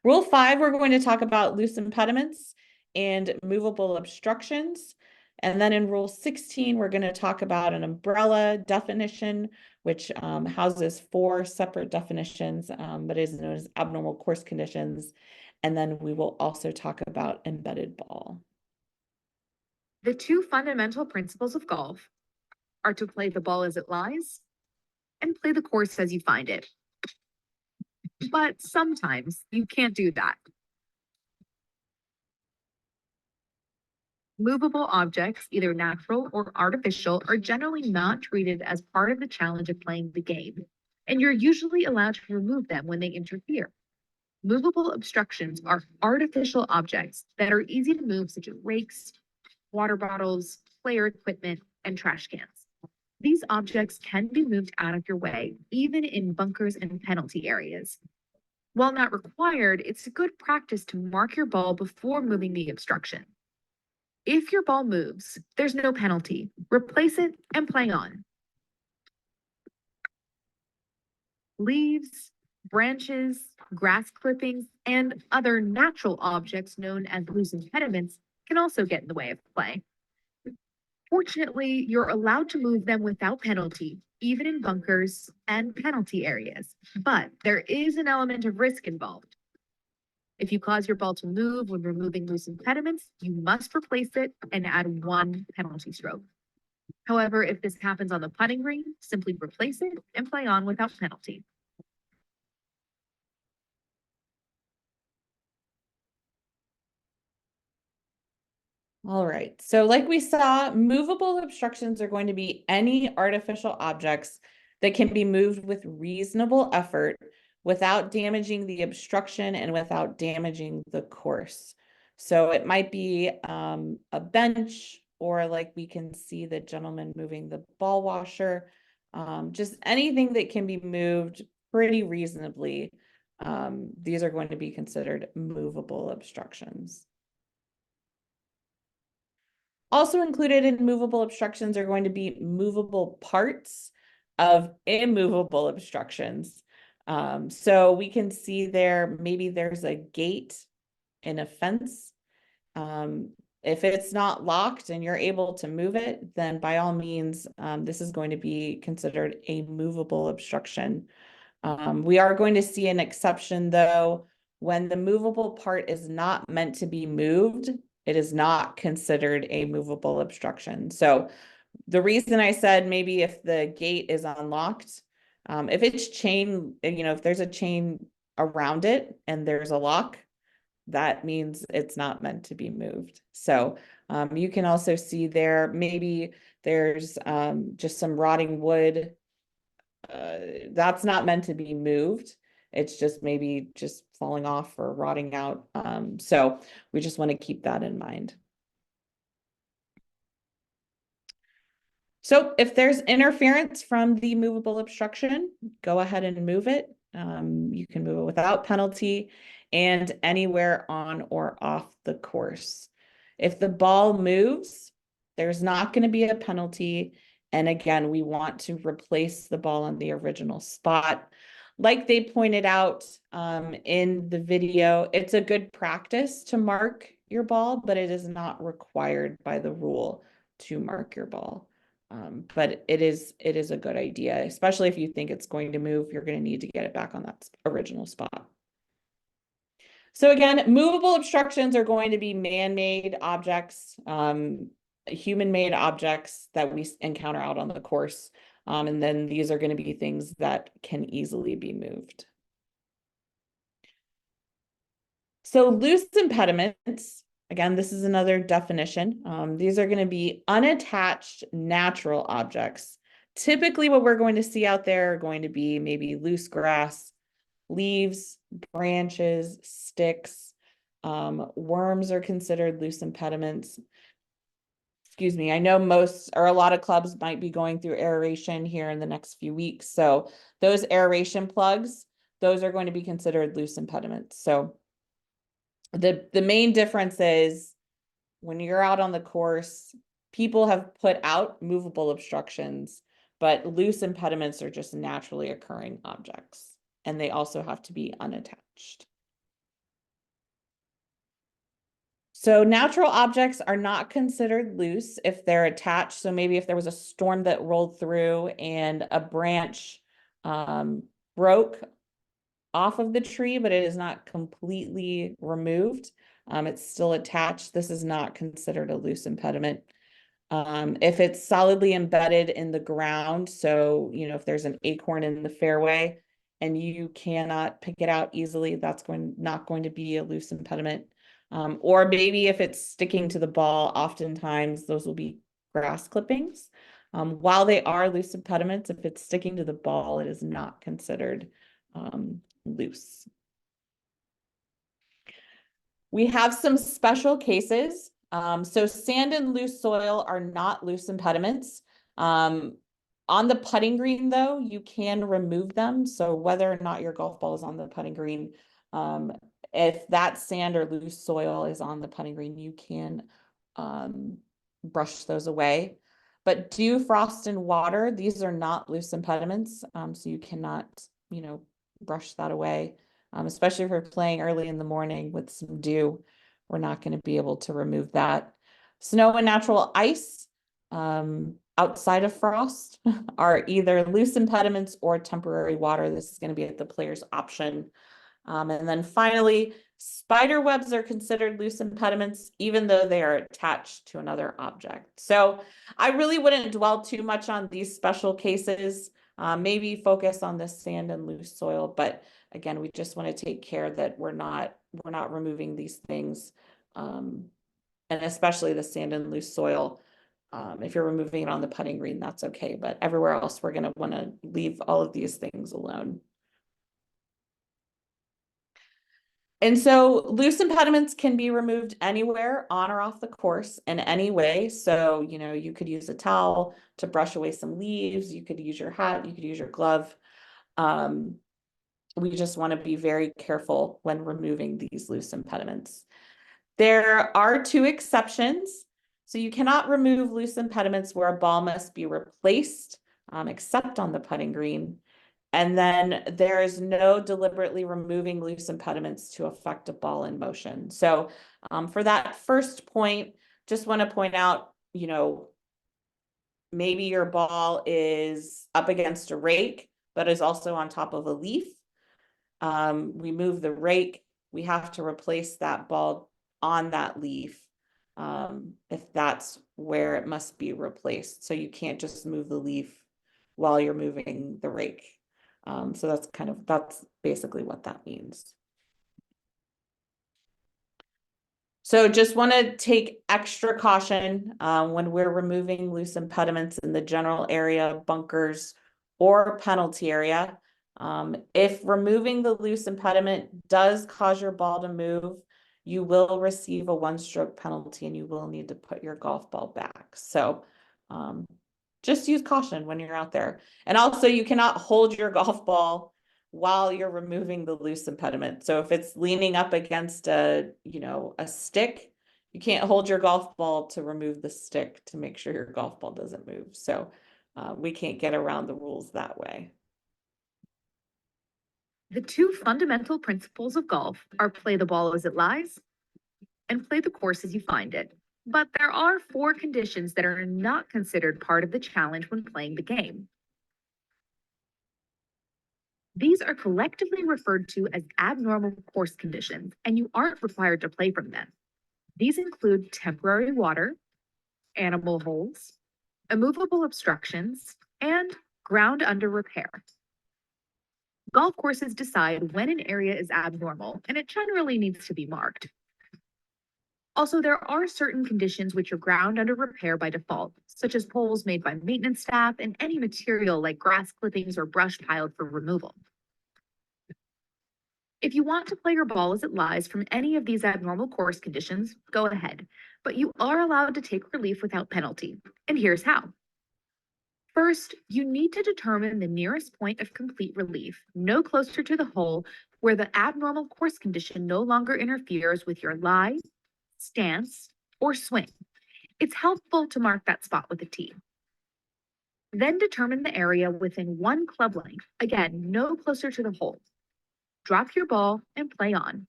rule 5, we're going to talk about loose impediments and movable obstructions. And then in rule 16, we're going to talk about an umbrella definition, which houses 4 separate definitions, but is known as abnormal course conditions. And then we will also talk about embedded ball. The 2 fundamental principles of golf are to play the ball as it lies and play the course as you find it. But sometimes you can't do that. Movable objects, either natural or artificial, are generally not treated as part of the challenge of playing the game, and you're usually allowed to remove them when they interfere. Movable obstructions are artificial objects that are easy to move, such as rakes, water bottles, player equipment, and trash cans. These objects can be moved out of your way, even in bunkers and penalty areas. While not required, it's a good practice to mark your ball before moving the obstruction. If your ball moves, there's no penalty. Replace it and play on. Leaves, branches, grass clippings, and other natural objects known as loose impediments can also get in the way of play. Fortunately, you're allowed to move them without penalty, even in bunkers and penalty areas, but there is an element of risk involved. If you cause your ball to move when removing loose impediments, you must replace it and add 1 penalty stroke. However, if this happens on the putting green, simply replace it and play on without penalty. All right, so like we saw, movable obstructions are going to be any artificial objects that can be moved with reasonable effort without damaging the obstruction and without damaging the course. So it might be a bench, or like we can see the gentleman moving the ball washer, just anything that can be moved pretty reasonably. These are going to be considered movable obstructions. Also included in movable obstructions are going to be movable parts of immovable obstructions. So we can see there, maybe there's a gate in a fence. If it's not locked and you're able to move it, then by all means, this is going to be considered a movable obstruction. We are going to see an exception though, when the movable part is not meant to be moved. It is not considered a movable obstruction. So the reason I said maybe if the gate is unlocked, if it's chain, if there's a chain around it and there's a lock, that means it's not meant to be moved. So you can also see there, maybe there's just some rotting wood. That's not meant to be moved. It's just maybe just falling off or rotting out. So we just want to keep that in mind. So if there's interference from the movable obstruction, go ahead and move it. You can move it without penalty and anywhere on or off the course. If the ball moves, there's not going to be a penalty. And again, we want to replace the ball in the original spot. Like they pointed out in the video, it's a good practice to mark your ball, but it is not required by the rule to mark your ball. But it is a good idea, especially if you think it's going to move, you're going to need to get it back on that original spot. So again, movable obstructions are going to be man-made objects, human-made objects that we encounter out on the course. And then these are going to be things that can easily be moved. So loose impediments, again, this is another definition. These are going to be unattached natural objects. Typically what we're going to see out there are going to be maybe loose grass, leaves, branches, sticks. Worms are considered loose impediments. Excuse me, I know most or a lot of clubs might be going through aeration here in the next few weeks. So those aeration plugs, those are going to be considered loose impediments. So the main difference is when you're out on the course, people have put out movable obstructions, but loose impediments are just naturally occurring objects, and they also have to be unattached. So natural objects are not considered loose if they're attached. So maybe if there was a storm that rolled through and a branch broke off of the tree, but it is not completely removed. It's still attached. This is not considered a loose impediment. If it's solidly embedded in the ground, so, you know, if there's an acorn in the fairway and you cannot pick it out easily, that's not going to be a loose impediment. Or maybe if it's sticking to the ball, oftentimes those will be grass clippings. While they are loose impediments, if it's sticking to the ball, it is not considered loose. We have some special cases. So sand and loose soil are not loose impediments. On the putting green, though, you can remove them. So whether or not your golf ball is on the putting green, if that sand or loose soil is on the putting green, you can brush those away. But dew, frost, and water, these are not loose impediments. So you cannot, you know, brush that away. Especially if you're playing early in the morning with some dew, we're not going to be able to remove that. Snow and natural ice outside of frost are either loose impediments or temporary water. This is going to be at the player's option. And then finally, spider webs are considered loose impediments, even though they are attached to another object. So I really wouldn't dwell too much on these special cases. Maybe focus on the sand and loose soil, but again, we just want to take care that we're not removing these things, and especially the sand and loose soil. If you're removing it on the putting green, that's okay, but everywhere else, we're going to want to leave all of these things alone. And so loose impediments can be removed anywhere on or off the course in any way. So, you know, you could use a towel to brush away some leaves. You could use your hat. You could use your glove. We just want to be very careful when removing these loose impediments. There are two exceptions. So you cannot remove loose impediments where a ball must be replaced, except on the putting green. And then there is no deliberately removing loose impediments to affect a ball in motion. So for that first point, just want to point out, you know, maybe your ball is up against a rake, but is also on top of a leaf. We move the rake, we have to replace that ball on that leaf if that's where it must be replaced. So you can't just move the leaf while you're moving the rake. So that's basically what that means. So just want to take extra caution when we're removing loose impediments in the general area, bunkers, or penalty area. If removing the loose impediment does cause your ball to move, you will receive a one-stroke penalty and you will need to put your golf ball back. So just use caution when you're out there. And also you cannot hold your golf ball while you're removing the loose impediment. So if it's leaning up against a stick, you can't hold your golf ball to remove the stick to make sure your golf ball doesn't move. So we can't get around the rules that way. The two fundamental principles of golf are play the ball as it lies and play the course as you find it. But there are 4 conditions that are not considered part of the challenge when playing the game. These are collectively referred to as abnormal course conditions, and you aren't required to play from them. These include temporary water, animal holes, immovable obstructions, and ground under repair. Golf courses decide when an area is abnormal, and it generally needs to be marked. Also, there are certain conditions which are ground under repair by default, such as poles made by maintenance staff and any material like grass clippings or brush piled for removal. If you want to play your ball as it lies from any of these abnormal course conditions, go ahead, but you are allowed to take relief without penalty, and here's how. First, you need to determine the nearest point of complete relief, no closer to the hole where the abnormal course condition no longer interferes with your lie, stance, or swing. It's helpful to mark that spot with a T. Then determine the area within 1 club length, again, no closer to the hole. Drop your ball and play on.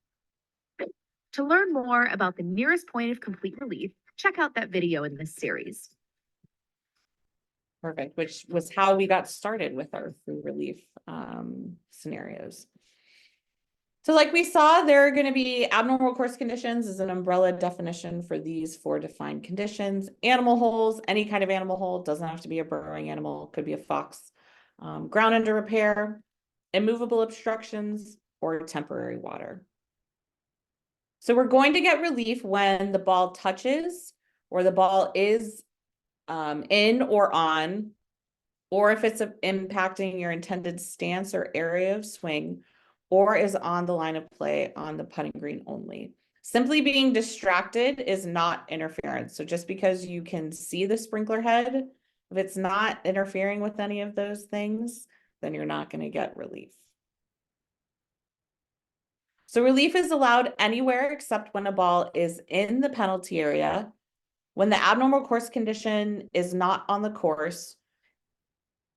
To learn more about the nearest point of complete relief, check out that video in this series. Perfect, which was how we got started with our free relief scenarios. So like we saw, there are going to be abnormal course conditions is an umbrella definition for these 4 defined conditions. Animal holes, any kind of animal hole, doesn't have to be a burrowing animal, could be a fox. Ground under repair, immovable obstructions, or temporary water. So we're going to get relief when the ball touches or the ball is in or on, or if it's impacting your intended stance or area of swing, or is on the line of play on the putting green only. Simply being distracted is not interference. So just because you can see the sprinkler head, if it's not interfering with any of those things, then you're not going to get relief. So relief is allowed anywhere except when a ball is in the penalty area, when the abnormal course condition is not on the course,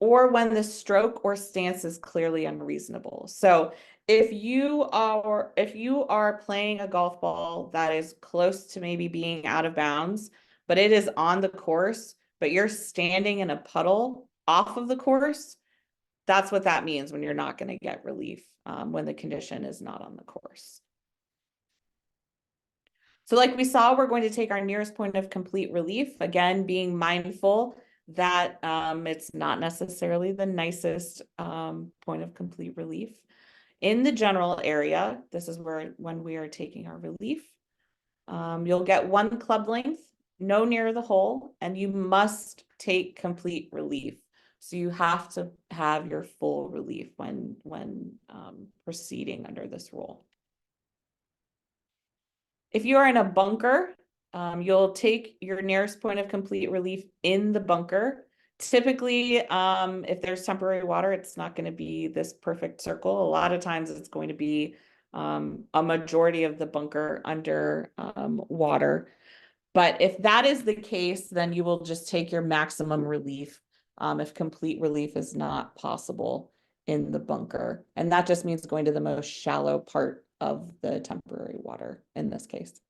or when the stroke or stance is clearly unreasonable. So if you are playing a golf ball that is close to maybe being out of bounds, but it is on the course, but you're standing in a puddle off of the course, that's what that means when you're not going to get relief when the condition is not on the course. So like we saw, we're going to take our nearest point of complete relief, again, being mindful that it's not necessarily the nicest point of complete relief. In the general area, this is when we are taking our relief, you'll get 1 club length, no near the hole, and you must take complete relief. So you have to have your full relief when proceeding under this rule. If you are in a bunker, you'll take your nearest point of complete relief in the bunker. Typically, if there's temporary water, it's not going to be this perfect circle. A lot of times it's going to be a majority of the bunker under water. But if that is the case, then you will just take your maximum relief if complete relief is not possible in the bunker. And that just means going to the most shallow part of the temporary water in this case.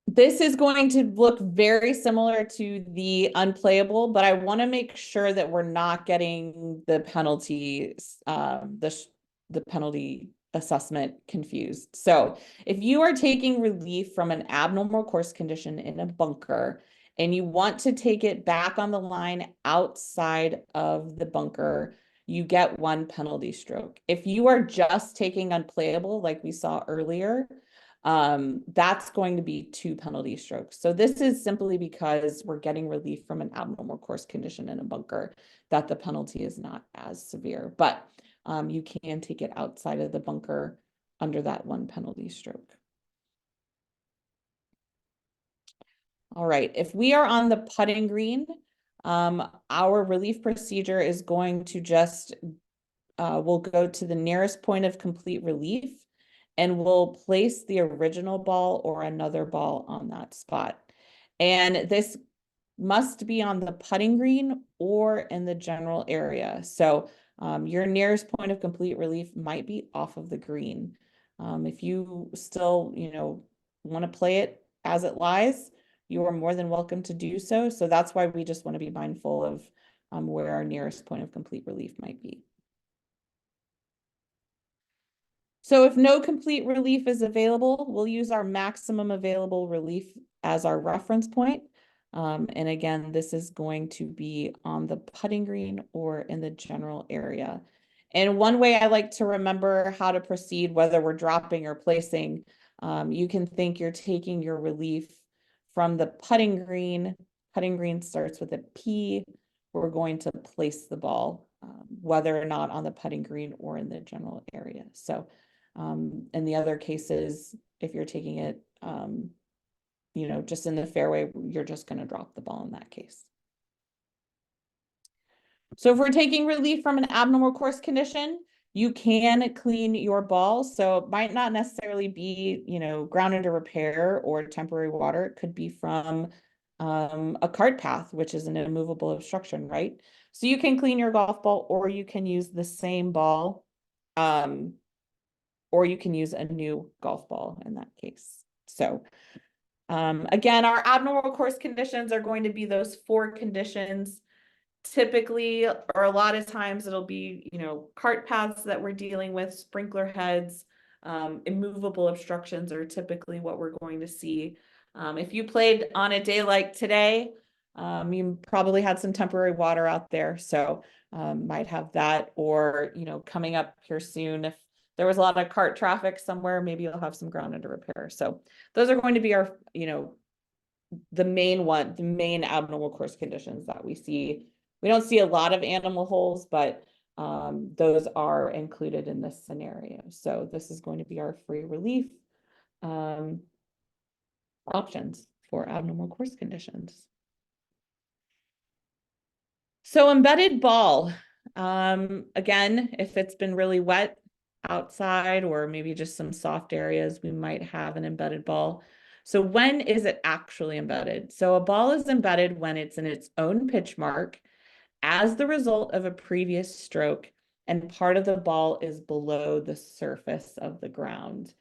This is going to look very similar to the unplayable, but I want to make sure that we're not getting the penalties, the penalty assessment confused. So if you are taking relief from an abnormal course condition in a bunker and you want to take it back on the line outside of the bunker, you get 1 penalty stroke. If you are just taking unplayable, like we saw earlier, that's going to be 2 penalty strokes. So this is simply because we're getting relief from an abnormal course condition in a bunker, that the penalty is not as severe, but you can take it outside of the bunker under that 1 penalty stroke. All right, if we are on the putting green, our relief procedure is going to just, we'll go to the nearest point of complete relief and we'll place the original ball or another ball on that spot. And this must be on the putting green or in the general area. So your nearest point of complete relief might be off of the green. If you still, want to play it as it lies, you are more than welcome to do so. So that's why we just want to be mindful of where our nearest point of complete relief might be. So if no complete relief is available, we'll use our maximum available relief as our reference point. And again, this is going to be on the putting green or in the general area. And one way I like to remember how to proceed, whether we're dropping or placing, you can think you're taking your relief from the putting green. Putting green starts with a P. We're going to place the ball, whether or not on the putting green or in the general area. So in the other cases, if you're taking it, just in the fairway, you're just going to drop the ball in that case. So if we're taking relief from an abnormal course condition, you can clean your ball. So it might not necessarily be, ground into repair or temporary water. It could be from a cart path, which is an immovable obstruction, right? So you can clean your golf ball, or you can use the same ball, or you can use a new golf ball in that case. So again, our abnormal course conditions are going to be those 4 conditions. Typically, or a lot of times, it'll be, cart paths that we're dealing with, sprinkler heads, immovable obstructions are typically what we're going to see. If you played on a day like today, you probably had some temporary water out there, so might have that, or, coming up here soon, if there was a lot of cart traffic somewhere, maybe you'll have some ground under repair. So those are going to be our, the main abnormal course conditions that we see. We don't see a lot of animal holes, but those are included in this scenario. So this is going to be our free relief options for abnormal course conditions. So embedded ball, again, if it's been really wet outside or maybe just some soft areas, we might have an embedded ball. So when is it actually embedded? So a ball is embedded when it's in its own pitch mark as the result of a previous stroke, and part of the ball is below the surface of the ground.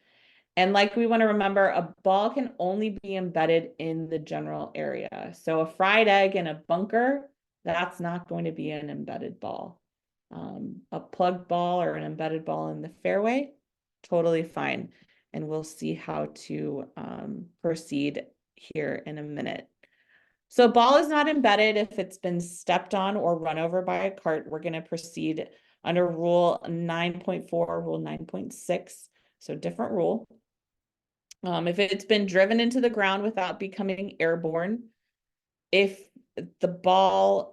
And like, we want to remember, a ball can only be embedded in the general area. So a fried egg in a bunker, that's not going to be an embedded ball. A plugged ball or an embedded ball in the fairway, totally fine. And we'll see how to proceed here in a minute. So ball is not embedded if it's been stepped on or run over by a cart. We're going to proceed under rule 9.4, rule 9.6. So different rule. If it's been driven into the ground without becoming airborne, if the ball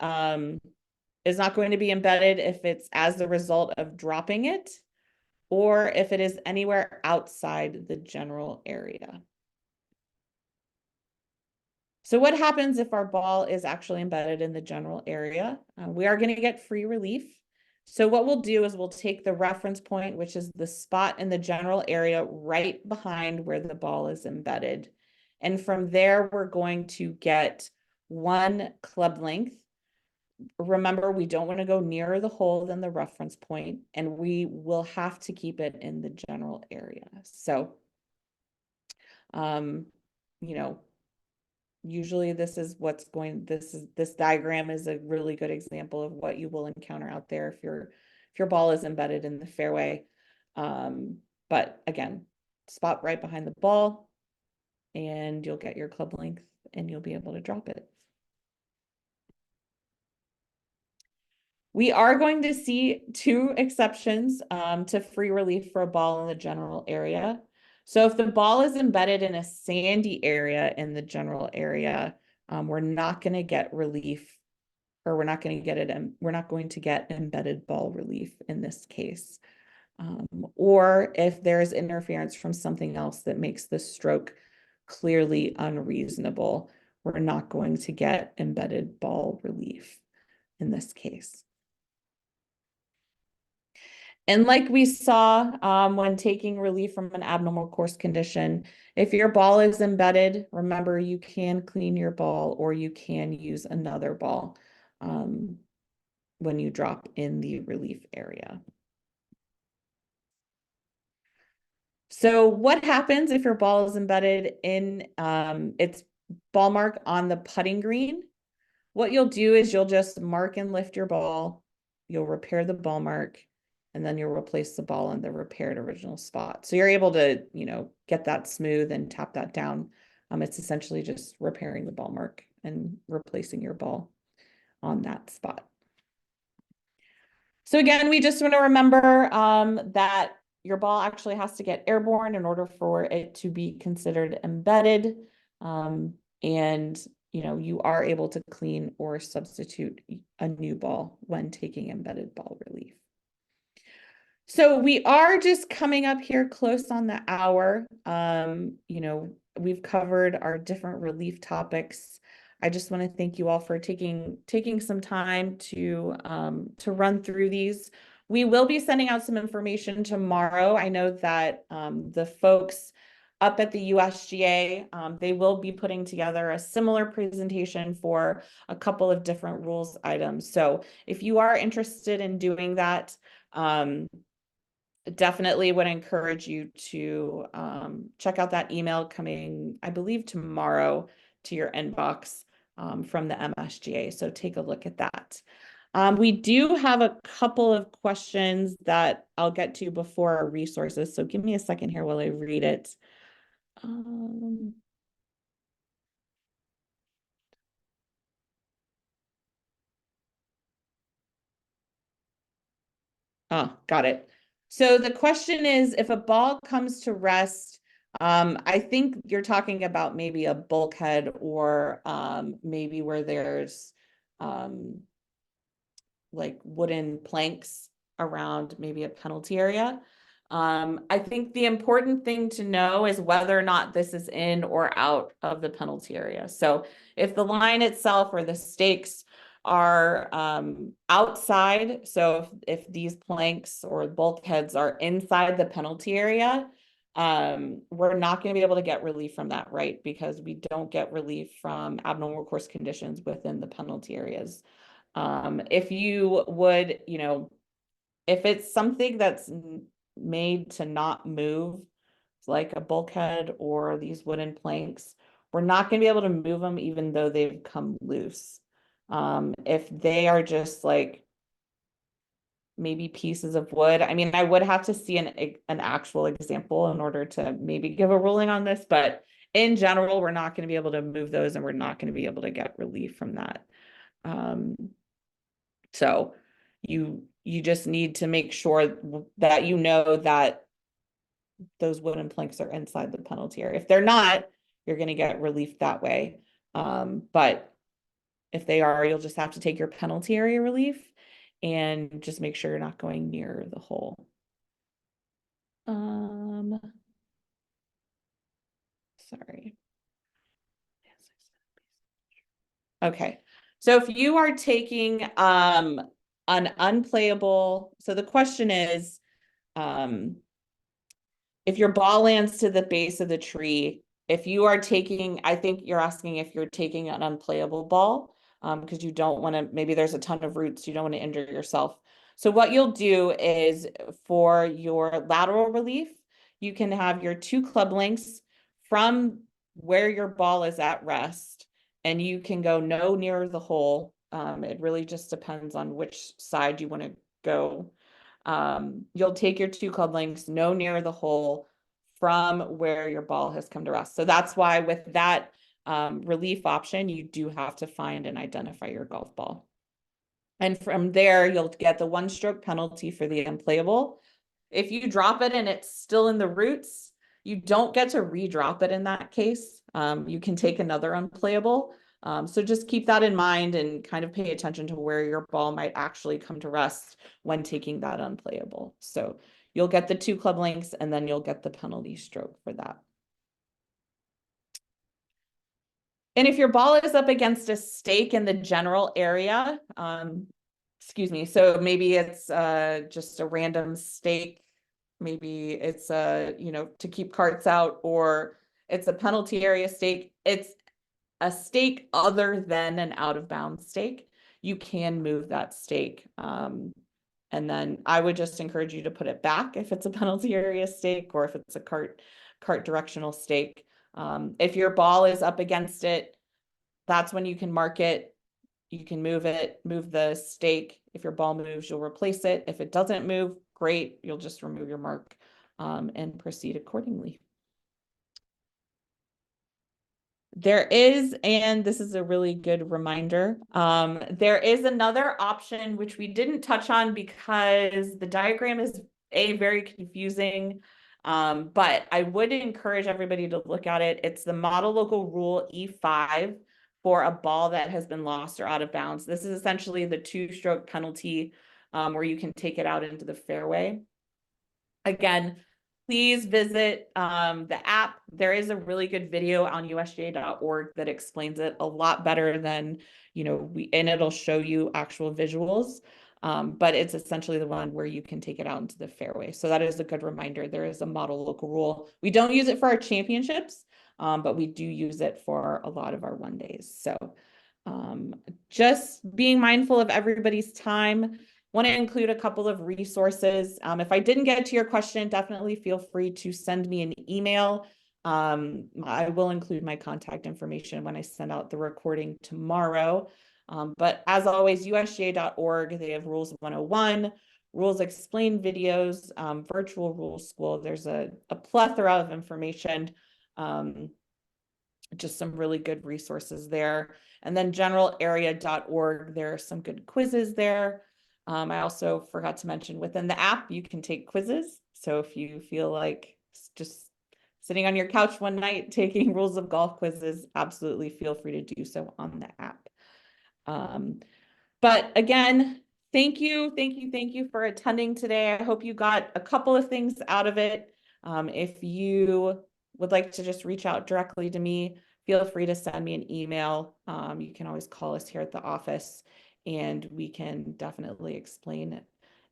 is not going to be embedded if it's as the result of dropping it, or if it is anywhere outside the general area. So what happens if our ball is actually embedded in the general area? We are going to get free relief. So what we'll do is we'll take the reference point, which is the spot in the general area right behind where the ball is embedded. And from there, we're going to get 1 club length. Remember, we don't want to go nearer the hole than the reference point, and we will have to keep it in the general area. So, usually this is what's going, this diagram is a really good example of what you will encounter out there if your ball is embedded in the fairway. But again, spot right behind the ball and you'll get your club length and you'll be able to drop it. We are going to see 2 exceptions to free relief for a ball in the general area. So if the ball is embedded in a sandy area in the general area, we're not going to get relief, or we're not going to get it. We're not going to get embedded ball relief in this case. Or if there's interference from something else that makes the stroke clearly unreasonable, we're not going to get embedded ball relief in this case. And like we saw when taking relief from an abnormal course condition, if your ball is embedded, remember you can clean your ball or you can use another ball when you drop in the relief area. So what happens if your ball is embedded in its ball mark on the putting green? What you'll do is you'll just mark and lift your ball, you'll repair the ball mark, and then you'll replace the ball in the repaired original spot. So you're able to, get that smooth and tap that down. It's essentially just repairing the ball mark and replacing your ball on that spot. So again, we just want to remember that your ball actually has to get airborne in order for it to be considered embedded. And you are able to clean or substitute a new ball when taking embedded ball relief. So we are just coming up here close on the hour. We've covered our different relief topics. I just want to thank you all for taking some time to run through these. We will be sending out some information tomorrow. I know that the folks up at the USGA, they will be putting together a similar presentation for a couple of different rules items. So if you are interested in doing that, definitely would encourage you to check out that email coming, I believe, tomorrow to your inbox from the MSGA. So take a look at that. We do have a couple of questions that I'll get to before our resources. So give me a second here while I read it. Oh, got it. So the question is, if a ball comes to rest, I think you're talking about maybe a bulkhead or maybe where there's like wooden planks around maybe a penalty area. I think the important thing to know is whether or not this is in or out of the penalty area. So if the line itself or the stakes are outside, so if these planks or bulkheads are inside the penalty area, we're not going to be able to get relief from that, right? Because we don't get relief from abnormal course conditions within the penalty areas. If you would, if it's something that's made to not move, like a bulkhead or these wooden planks, we're not going to be able to move them even though they've come loose. If they are just like maybe pieces of wood, I mean, I would have to see an actual example in order to maybe give a ruling on this, but in general, we're not going to be able to move those and we're not going to be able to get relief from that. So you just need to make sure that that those wooden planks are inside the penalty area. If they're not, you're going to get relief that way. But if they are, you'll just have to take your penalty area relief and just make sure you're not going near the hole. Sorry. Okay. So if you are taking an unplayable, so the question is, if your ball lands to the base of the tree, if you are taking, I think you're asking if you're taking an unplayable ball, because you don't want to, maybe there's a ton of roots, you don't want to injure yourself. So what you'll do is for your lateral relief, you can have your 2 club lengths from where your ball is at rest, and you can go no nearer the hole. It really just depends on which side you want to go. You'll take your 2 club lengths no nearer the hole from where your ball has come to rest. So that's why with that relief option, you do have to find and identify your golf ball. And from there, you'll get the 1 stroke penalty for the unplayable. If you drop it and it's still in the roots, You don't get to redrop it in that case. You can take another unplayable. So just keep that in mind and kind of pay attention to where your ball might actually come to rest when taking that unplayable. So you'll get the 2 club links and then you'll get the penalty stroke for that. And if your ball is up against a stake in the general area, excuse me, so maybe it's just a random stake, maybe it's to keep carts out, or it's a penalty area stake, it's a stake other than an out of bounds stake, you can move that stake. And then I would just encourage you to put it back if it's a penalty area stake or if it's a cart directional stake. If your ball is up against it, that's when you can mark it. You can move it, move the stake. If your ball moves, you'll replace it. If it doesn't move, great. You'll just remove your mark and proceed accordingly. There is, and this is a really good reminder, there is another option which we didn't touch on because the diagram is very confusing, but I would encourage everybody to look at it. It's the model local rule E5 for a ball that has been lost or out of bounds. This is essentially the 2-stroke penalty where you can take it out into the fairway. Again, please visit the app. There is a really good video on usga.org that explains it a lot better than, and it'll show you actual visuals. But it's essentially the one where you can take it out into the fairway. So that is a good reminder. There is a model local rule. We don't use it for our championships, but we do use it for a lot of our 1-days. So just being mindful of everybody's time. Want to include a couple of resources. If I didn't get to your question, definitely feel free to send me an email. I will include my contact information when I send out the recording tomorrow. But as always, usga.org, they have Rules 101, Rules Explained videos, Virtual Rules School. There's a plethora of information, just some really good resources there. And then generalarea.org, there are some good quizzes there. I also forgot to mention within the app, you can take quizzes. So if you feel like just sitting on your couch one night taking rules of golf quizzes, absolutely feel free to do so on the app. But again, thank you for attending today. I hope you got a couple of things out of it. If you would like to just reach out directly to me, feel free to send me an email. You can always call us here at the office and we can definitely explain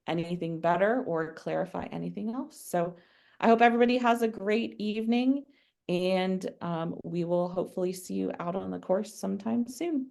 anything better or clarify anything else. So I hope everybody has a great evening and we will hopefully see you out on the course sometime soon.